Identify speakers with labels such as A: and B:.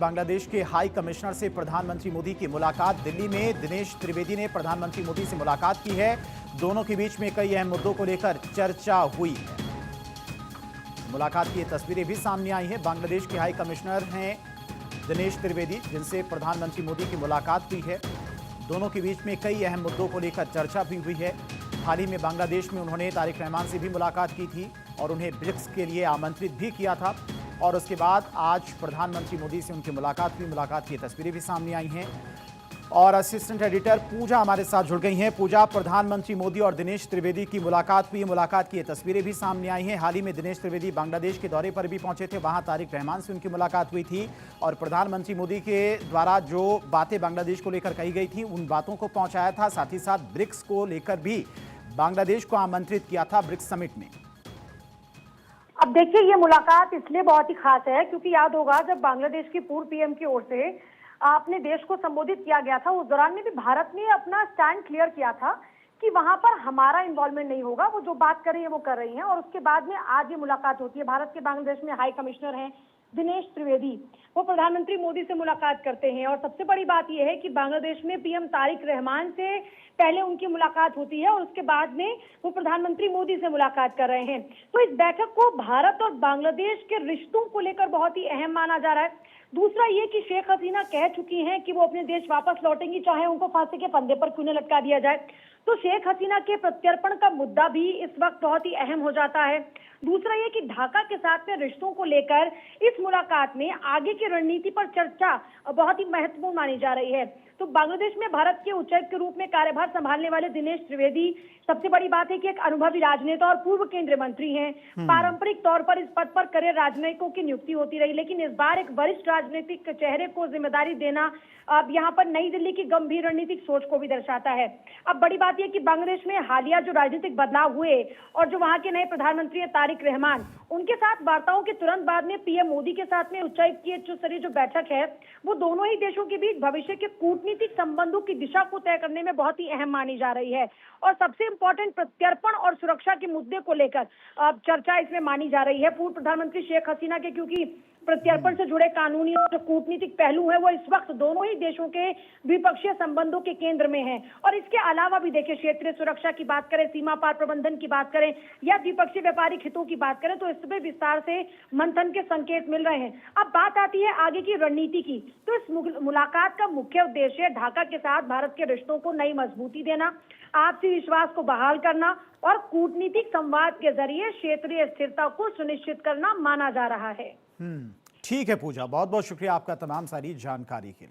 A: बांग्लादेश के high commissioner से प्रधानमंत्री मोदी की मुलाकात। दिल्ली में दिनेश त्रिवेदी ने प्रधानमंत्री मोदी से मुलाकात की है। दोनों के बीच में कई अहम मुद्दों को लेकर चर्चा हुई है। मुलाकात की तस्वीरें भी सामने आई हैं। बांग्लादेश के हाई कमिश्नर हैं दिनेश त्रिवेदी, जिनसे प्रधानमंत्री मोदी की मुलाकात हुई है। दोनों के बीच में कई अहम मुद्दों को लेकर चर्चा भी हुई है। हाल ही में बांग्लादेश में उन्होंने तारिक रहमान से भी मुलाकात की थी और उन्हें ब्रिक्स के लिए आमंत्रित भी किया था। और उसके बाद आज प्रधानमंत्री मोदी से उनकी मुलाकात हुई। मुलाकात की तस्वीरें भी सामने आई हैं और असिस्टेंट एडिटर पूजा हमारे साथ जुड़ गई हैं। पूजा, प्रधानमंत्री मोदी और दिनेश त्रिवेदी की मुलाकात हुई। मुलाकात की ये तस्वीरें भी सामने आई हैं। हाल ही में दिनेश त्रिवेदी बांग्लादेश के दौरे पर भी पहुंचे थे। वहां तारिक रहमान से उनकी मुलाकात हुई थी और प्रधानमंत्री मोदी के द्वारा जो बातें बांग्लादेश को लेकर कही गई थी उन बातों को पहुंचाया था। साथ ही साथ ब्रिक्स को लेकर भी बांग्लादेश को आमंत्रित किया था ब्रिक्स समिट में।
B: अब देखिए, ये मुलाकात इसलिए बहुत ही खास है क्योंकि याद होगा जब बांग्लादेश की पूर्व पीएम की ओर से अपने देश को संबोधित किया गया था, उस दौरान में भी भारत ने अपना स्टैंड क्लियर किया था कि वहां पर हमारा इन्वॉल्वमेंट नहीं होगा। वो जो बात कर रही है वो कर रही हैं। और उसके बाद में आज ये मुलाकात होती है। भारत के बांग्लादेश में हाई कमिश्नर हैं दिनेश त्रिवेदी, वो प्रधानमंत्री मोदी से मुलाकात करते हैं। और सबसे बड़ी बात यह है कि बांग्लादेश में पीएम तारिक रहमान से पहले उनकी मुलाकात होती है और उसके बाद में वो प्रधानमंत्री मोदी से मुलाकात कर रहे हैं। तो इस बैठक को भारत और बांग्लादेश के रिश्तों को लेकर बहुत ही अहम माना जा रहा है। दूसरा ये कि शेख हसीना कह चुकी हैं कि वो अपने देश वापस लौटेंगी, चाहे उनको फांसी के फंदे पर क्यों न लटका दिया जाए। तो शेख हसीना के प्रत्यर्पण का मुद्दा भी इस वक्त बहुत ही अहम हो जाता है। दूसरा ये कि ढाका के साथ में रिश्तों को लेकर इस मुलाकात में आगे की रणनीति पर चर्चा बहुत ही महत्वपूर्ण मानी जा रही है। तो बांग्लादेश में भारत के उच्चायुक्त के रूप में कार्यभार संभालने वाले दिनेश त्रिवेदी, सबसे बड़ी बात है कि एक अनुभवी राजनेता और पूर्व केंद्रीय मंत्री हैं। पारंपरिक तौर पर इस पद पर करियर राजनयिकों की नियुक्ति होती रही, लेकिन इस बार एक वरिष्ठ राजनीतिक चेहरे को जिम्मेदारी देना अब यहाँ पर नई दिल्ली की गंभीर रणनीतिक सोच को भी दर्शाता है। अब बड़ी बात यह कि बांग्लादेश में हालिया जो राजनीतिक बदलाव हुए और जो वहां के नए प्रधानमंत्री हैं तारिक रहमान, उनके साथ वार्ताओं के तुरंत बाद में पीएम मोदी के साथ में उच्चायुक्त की उच्च स्तरीय जो बैठक है वो दोनों ही देशों के बीच भविष्य के कूटनीतिक संबंधों की दिशा को तय करने में बहुत ही अहम मानी जा रही है। और सबसे इंपॉर्टेंट प्रत्यर्पण और सुरक्षा के मुद्दे को लेकर अब चर्चा इसमें मानी जा रही है। पूर्व प्रधानमंत्री शेख हसीना के क्योंकि प्रत्यर्पण से जुड़े कानूनी और जो कूटनीतिक पहलू है वो इस वक्त दोनों ही देशों के द्विपक्षीय संबंधों के केंद्र में है। और इसके अलावा भी देखिए, क्षेत्रीय सुरक्षा की बात करें, सीमा पार प्रबंधन की बात करें या द्विपक्षीय व्यापारिक हितों की बात करें, तो इसमें विस्तार से मंथन के संकेत मिल रहे हैं। अब बात आती है आगे की रणनीति की। तो इस मुलाकात का मुख्य उद्देश्य ढाका के साथ भारत के रिश्तों को नई मजबूती देना, आपसी विश्वास को बहाल करना और कूटनीतिक संवाद के जरिए क्षेत्रीय स्थिरता को सुनिश्चित करना माना जा रहा है।
A: ठीक है पूजा, बहुत बहुत शुक्रिया आपका तमाम सारी जानकारी के लिए।